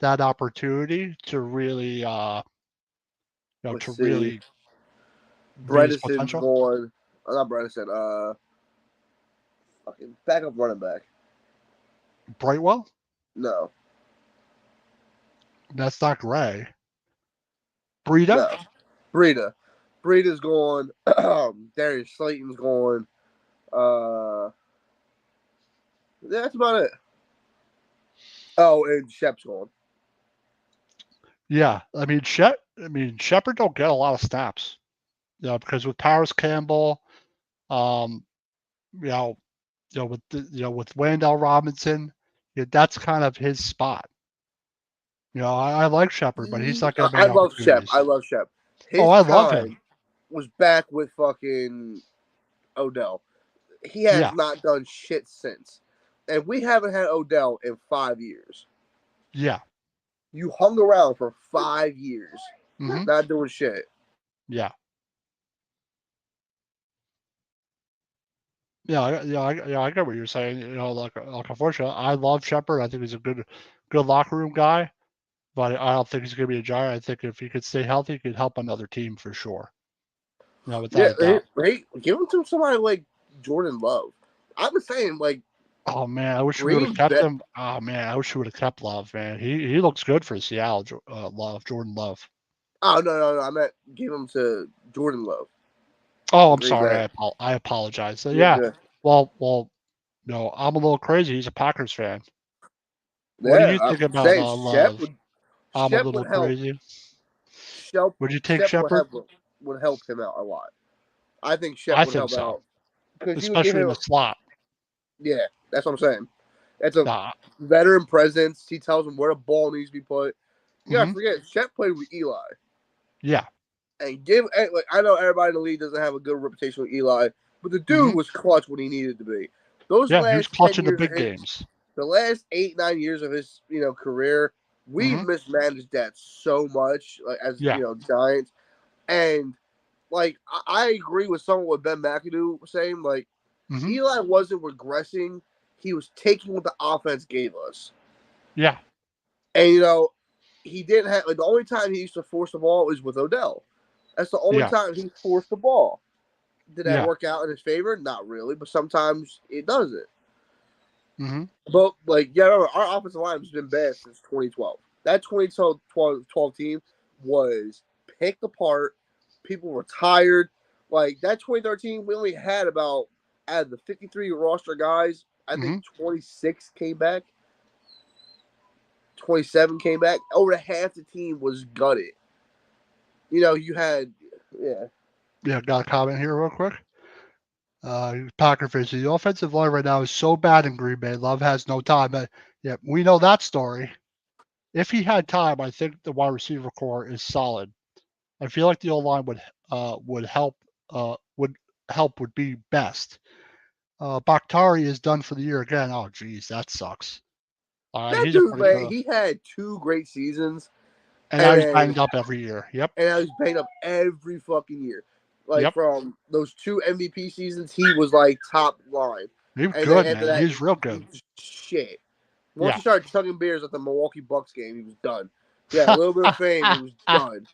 opportunity to really,
Let's
to
see.
really reach his
Bredesen's
potential.
gone. Oh, not Bredesen. Fucking backup running back.
Brightwell?
No.
That's not Gray. Breida?
No. Breida. Breida's gone. Darius Slayton's gone. That's about it. Oh, and Shep's gone.
Yeah, I mean Shepard don't get a lot of snaps. Because with Paris Campbell, with with Wandale Robinson, that's kind of his spot. I like Shepard, but he's not getting
I
many
love Shep.
opportunities.
I love Shep. His
I love
time
him.
was back with fucking Odell. He has
Yeah.
not done shit since. And we haven't had Odell in 5 years.
Yeah.
You hung around for 5 years, not doing shit.
Yeah. Yeah, I get what you're saying. Like unfortunately, I love Shepard. I think he's a good locker room guy, but I don't think he's going to be a Giant. I think if he could stay healthy, he could help another team for sure. Without a doubt.
Give him to somebody like Jordan Love. I've been saying
oh man, I wish we would have kept him. Oh man, I wish we would have kept Love. Man, he looks good for Seattle. Jordan Love.
Oh no! I meant give him to Jordan Love.
Oh, I'm sorry. I apologize. So, yeah. Well, I'm a little crazy. He's a Packers fan. What do you think about Love? I'm a little crazy. Would you take Shepard?
Would help him out a lot. I think Shep would help out.
Especially in the slot.
Yeah, that's what I'm saying. That's a veteran presence. He tells him where the ball needs to be put. You gotta forget, Shep played with Eli.
Yeah.
And I know everybody in the league doesn't have a good reputation with Eli, but the dude was clutch when he needed to be.
He was clutch in the big games.
The last 8-9 years of his career, we mismanaged that so much as Giants. And I agree with someone what Ben McAdoo was saying. Eli wasn't regressing; he was taking what the offense gave us.
Yeah,
and he didn't have the only time he used to force the ball was with Odell. That's the only time he forced the ball. Did that work out in his favor? Not really, but sometimes it doesn't. But remember, our offensive line has been bad since 2012. That 2012 team was picked apart. People were tired. Like that 2013, we only had about out of the 53 roster guys, I think 26 came back. 27 came back. Over half the team was gutted. You had
Yeah, got a comment here real quick. Packer fans, the offensive line right now is so bad in Green Bay. Love has no time. But yeah, we know that story. If he had time, I think the wide receiver core is solid. I feel like the O line would help. Would be best. Bakhtari is done for the year again. Oh, geez, that sucks.
that dude, man, he had 2 great seasons.
And now he's banged up every year. Yep.
And now he's banged up every fucking year. Like from those 2 MVP seasons, he was like top line.
He was good, man. He was real good.
Shit. Once he started chugging beers at the Milwaukee Bucks game, he was done. Yeah, a little bit of fame, he was done.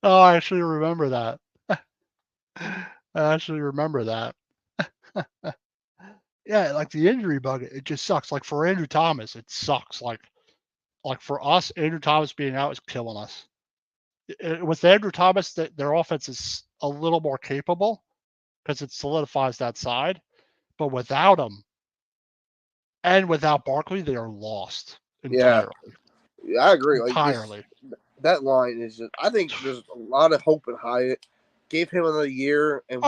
Oh, I actually remember that. Yeah, like the injury bug, it just sucks. Like for Andrew Thomas, it sucks. Like for us, Andrew Thomas being out is killing us. With Andrew Thomas, their offense is a little more capable because it solidifies that side. But without him and without Barkley, they are lost entirely.
Yeah, I agree.
Entirely.
That line is just, I think there's a lot of hope in Hyatt. Gave him another year, and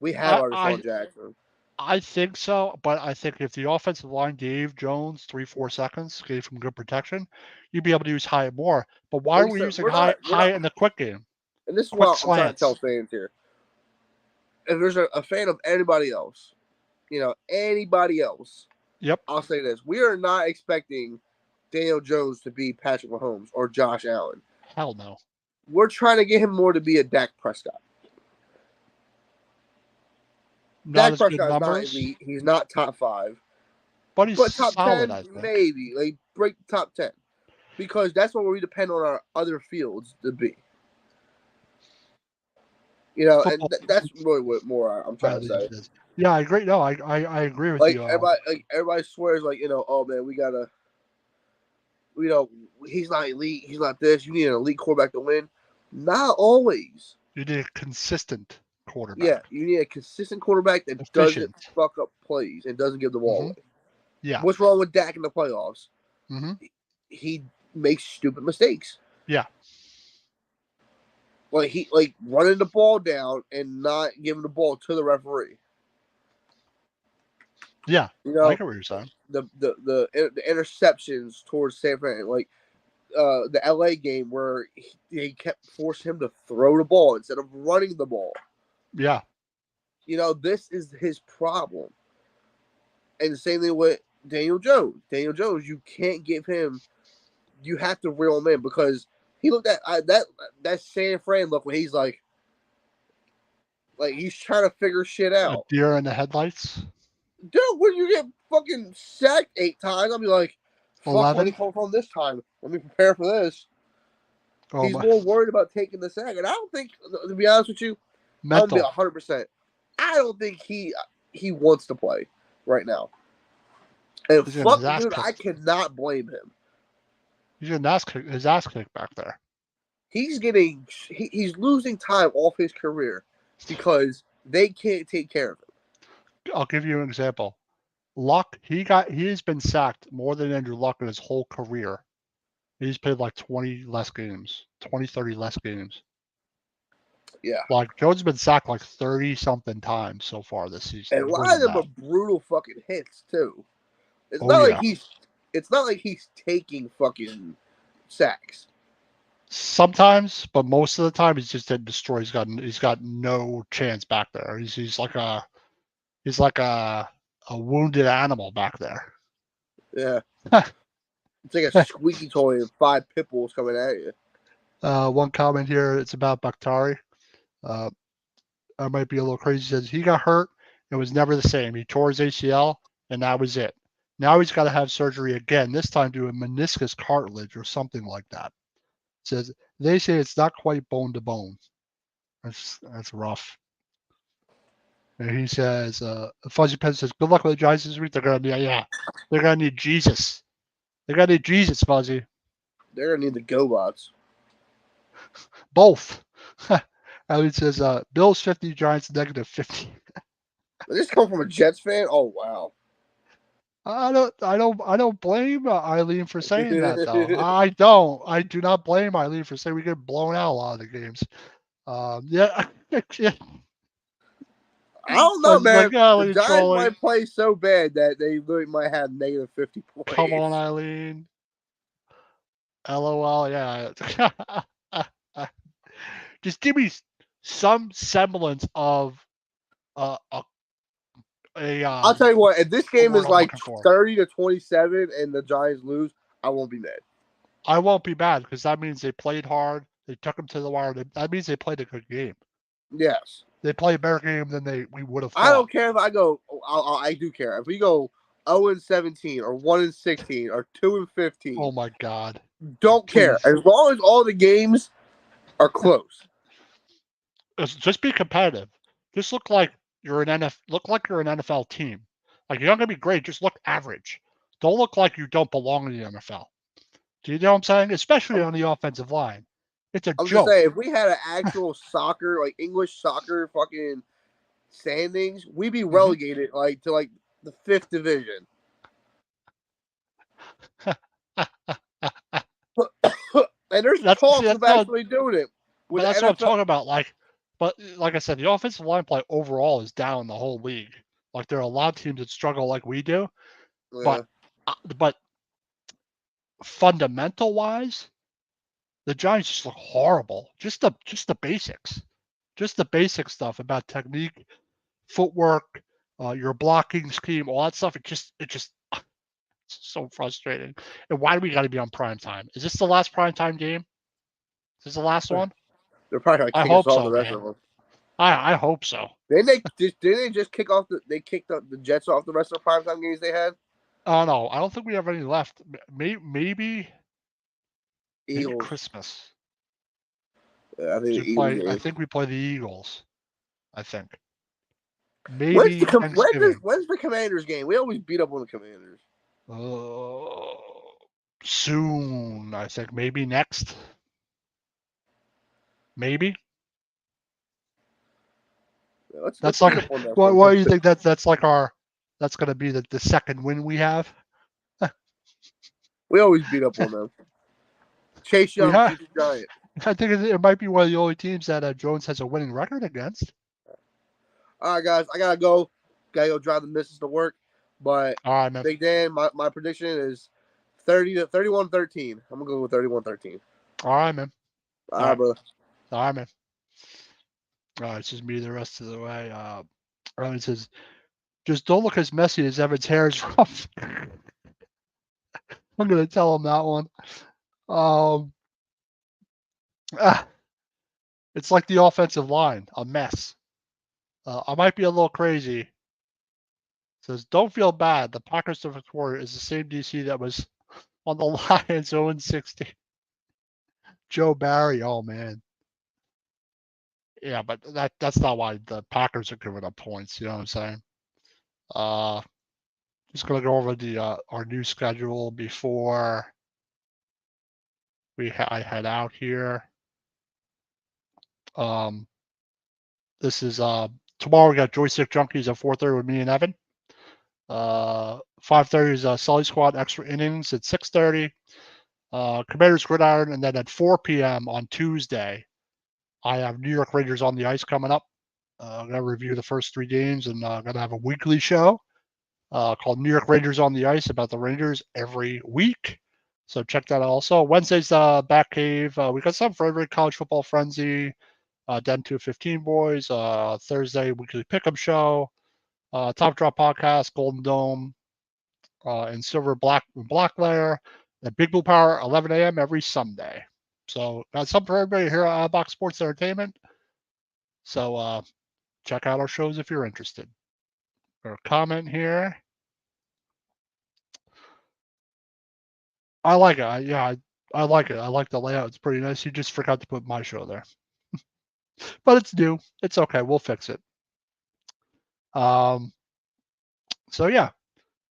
we have our Deshaun Jackson.
I think so, but I think if the offensive line gave Jones 3-4 seconds, gave him good protection, you'd be able to use Hyatt more. But why are we using Hyatt in the quick game?
And this is what I'm trying to tell fans here. If there's a fan of anybody else, anybody else, I'll say this. We are not expecting Daniel Jones to be Patrick Mahomes or Josh Allen.
Hell no.
We're trying to get him more to be a Dak Prescott. Dak Prescott's not elite. He's not top 5.
But he's
top
solid,
10, maybe. Like, break top 10. Because that's what we depend on our other fields to be. And that's really what more I'm trying to say.
Yeah, I agree. No, I agree with you.
Everybody swears, oh, man, we got to, he's not elite. He's not this. You need an elite quarterback to win. Not always.
You need a consistent quarterback.
Yeah, you need a consistent quarterback that doesn't fuck up plays and doesn't give the ball away.
Yeah.
What's wrong with Dak in the playoffs? He makes stupid mistakes.
Yeah.
Like running the ball down and not giving the ball to the referee.
Yeah. I get what you're saying.
The interceptions towards San Fran, like the LA game where he kept forcing him to throw the ball instead of running the ball.
Yeah.
This is his problem. And the same thing with Daniel Jones. Daniel Jones, you can't give him, you have to reel him in because he looked at that San Fran look when he's like he's trying to figure shit out.
A deer in the headlights?
Dude, when you get fucking sacked 8 times, I'll be like, fuck,
11?
let me call from this time. Let me prepare for this. He's more worried about taking the sack. And I don't think, to be honest with you, I'm going to be 100%. I don't think he wants to play right now. And fuck, dude, I cannot blame him.
He's getting his ass kicked back there.
He's losing time off his career because they can't take care of him.
I'll give you an example. Luck, he's been sacked more than Andrew Luck in his whole career. He's played like 20, 30 less games.
Yeah.
Like Jones has been sacked like 30-something times so far this season.
And a lot of them are brutal fucking hits too. It's not like he's taking fucking sacks. Sometimes,
but most of the time he's just getting destroyed. He's got no chance back there. He's like a wounded animal back there.
Yeah. It's like a squeaky toy and 5 pit bulls coming at you.
One comment here, it's about Bakhtari. I might be a little crazy. He says he got hurt. It was never the same. He tore his ACL, and that was it. Now he's got to have surgery again, this time to a meniscus cartilage or something like that. It says they say it's not quite bone to bone. That's rough. And he says, Fuzzy Pen says, good luck with the Giants this week. They're gonna need Jesus. They're gonna need Jesus, Fuzzy.
They're gonna need the GoBots.
Both. Eileen says, Bills 50, Giants negative 50.
Did this come from a Jets fan? Oh wow.
I don't blame Eileen for saying that though. I don't. I do not blame Eileen for saying we get blown out a lot of the games. Yeah.
I don't
So
know,
it's like,
man.
oh,
The
you're
Giants
trolling.
might play so bad that they literally might have negative 50 points.
Come on, Eileen. LOL. Yeah. Just give me some semblance of a
I'll tell you what. If this game is
I'm
like
looking for.
30-27 and the Giants lose, I won't be mad.
I won't be mad because that means they played hard. They took them to the wire. That means they played a good game.
Yes.
They played a better game than we would have thought.
I don't care if I go. I do care if we go 0-17 or 1-16 or 2-15.
Oh my God!
Don't care
Please.
as long as all the games are close.
Just be competitive. Just look like you're an NFL team. Like you're not gonna be great. Just look average. Don't look like you don't belong in the NFL. Do you know what I'm saying? Especially on the offensive line. It's a
I'm
joke.
just saying, if we had an actual soccer, like English soccer, fucking standings, we'd be relegated like to like the 5th division. And there's talks of actually doing it.
But that's what I'm talking about. But like I said, the offensive line play overall is down the whole league. Like there are a lot of teams that struggle like we do,
Yeah.
but fundamental wise, the Giants just look horrible. Just the basics, just the basic stuff about technique, footwork, your blocking scheme, all that stuff. It just it's so frustrating. And why do we got to be on prime time? Is this the last prime time game? Is this the last one?
They're probably like
I hope so, man. I hope so.
Didn't they just kick off they kicked the Jets off the rest of the primetime games they had?
Oh no, I don't think we have any left. Maybe Christmas.
Yeah,
I think we play the Eagles. I think. Maybe
when's the Commanders game? We always beat up on the Commanders.
Soon, I think. Maybe next. Maybe.
Yeah,
that's like. Why do you think that's like that's going to be the second win we have?
We always beat up on them. Chase Young, Giant.
I think it might be one of the only teams that Jones has a winning record against.
All right, guys, I gotta go. Gotta go drive the missus to work. But
all right, man.
Big Dan, my prediction is 31-13. I'm gonna go with 31-13.
All right, man.
All right, brother.
All right, man. All right, it's just me the rest of the way. Ryan says, just don't look as messy as Evan's hair is rough. I'm gonna tell him that one. It's like the offensive line, a mess. I might be a little crazy. It says, don't feel bad. The Packers defensive coordinator is the same DC that was on the Lions 0-60. Joe Barry, oh man. Yeah, but that's not why the Packers are giving up points. You know what I'm saying? Just gonna go over the our new schedule before I head out here. This is tomorrow. We got Joystick Junkies at 4:30 with me and Evan. 5:30 is Sully Squad Extra Innings at 6:30. Commanders Gridiron, and then at 4 p.m. on Tuesday, I have New York Rangers on the Ice coming up. I'm gonna review the first 3 games, and I'm gonna have a weekly show called New York Rangers on the Ice about the Rangers every week. So check that out. Also, Wednesday's Back Cave. We got some for every college football frenzy. Den 215 boys. Thursday weekly pickup show. Top Drop podcast, Golden Dome, and Silver Black Layer. And Big Blue Power, 11 a.m. every Sunday. So got something for everybody here at Box Sports Entertainment. So check out our shows if you're interested. Or comment here. I like it. I like it. I like the layout. It's pretty nice. You just forgot to put my show there. But it's new. It's okay. We'll fix it. So yeah.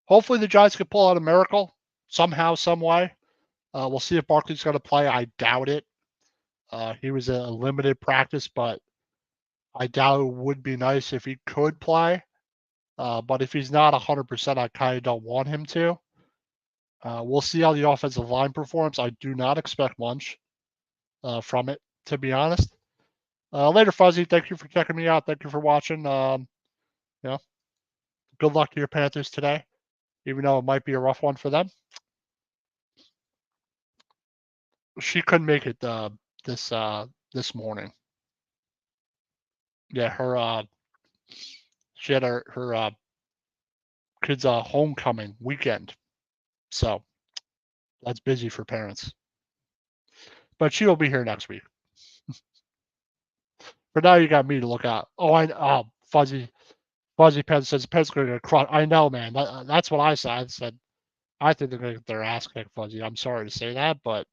Hopefully the Giants can pull out a miracle somehow, some way. We'll see if Barkley's going to play. I doubt it. He was a limited practice, but I doubt it would be nice if he could play. But if he's not 100%, I kind of don't want him to. We'll see how the offensive line performs. I do not expect much from it, to be honest. Later, Fuzzy. Thank you for checking me out. Thank you for watching. Good luck to your Panthers today, even though it might be a rough one for them. She couldn't make it this morning. Yeah, she had her kid's homecoming weekend, so that's busy for parents. But she will be here next week. For now, you got me to look out. Fuzzy Pen says Penn's going to get crushed. I know, man. That's what I said. I said I think they're going to get their ass kicked, Fuzzy. I'm sorry to say that, but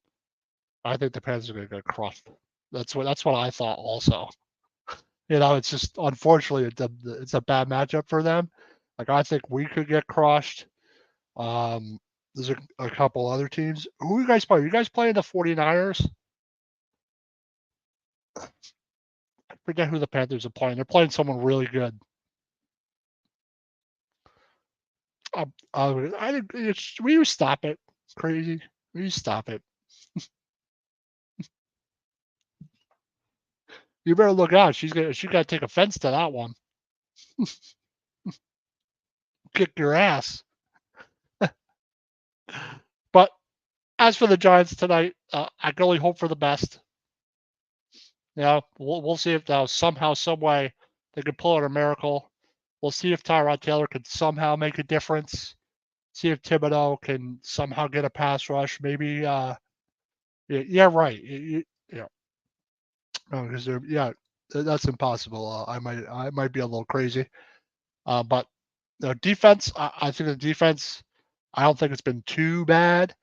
I think the Pens are going to get crushed. That's what I thought also. It's just unfortunately it's a bad matchup for them. Like I think we could get crushed. There's a couple other teams. Who are you guys playing? You guys playing the 49ers? I forget who the Panthers are playing. They're playing someone really good. Will you stop it? It's crazy. Will you stop it? You better look out. She's got to take offense to that one. Kick your ass. But as for the Giants tonight, I can only hope for the best. We'll see if somehow, some way, they can pull out a miracle. We'll see if Tyrod Taylor can somehow make a difference. See if Thibodeau can somehow get a pass rush. Maybe, yeah, right. Because that's impossible. I might be a little crazy. But the defense, I think the defense, I don't think it's been too bad.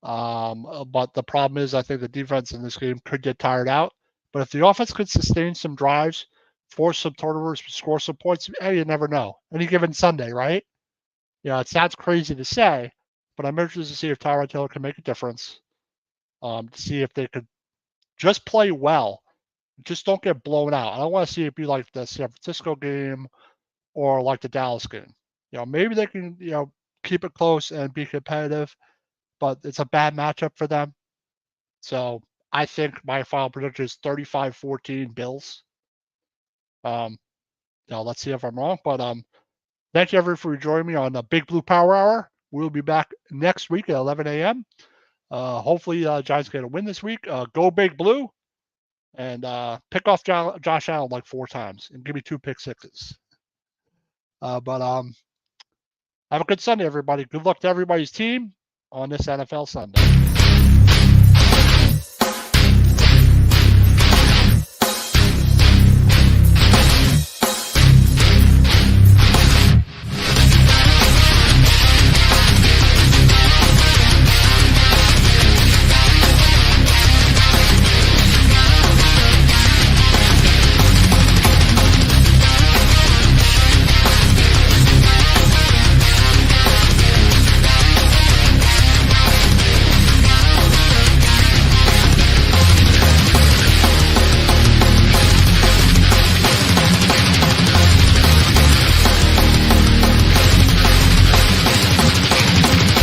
But the problem is, I think the defense in this game could get tired out. But if the offense could sustain some drives, force some turnovers, score some points, you never know. Any given Sunday, right? It sounds crazy to say, but I'm interested to see if Tyrod Taylor can make a difference. To see if they could just play well. Just don't get blown out. I don't want to see it be like the San Francisco game or like the Dallas game. Maybe they can, keep it close and be competitive, but it's a bad matchup for them. So I think my final prediction is 35-14 Bills. Let's see if I'm wrong, but thank you everyone for joining me on the Big Blue Power Hour. We'll be back next week at 11 a.m. Hopefully, Giants get a win this week. Go Big Blue, and pick off Josh Allen like 4 times and give me 2 pick sixes. But have a good Sunday, everybody. Good luck to everybody's team on this NFL Sunday.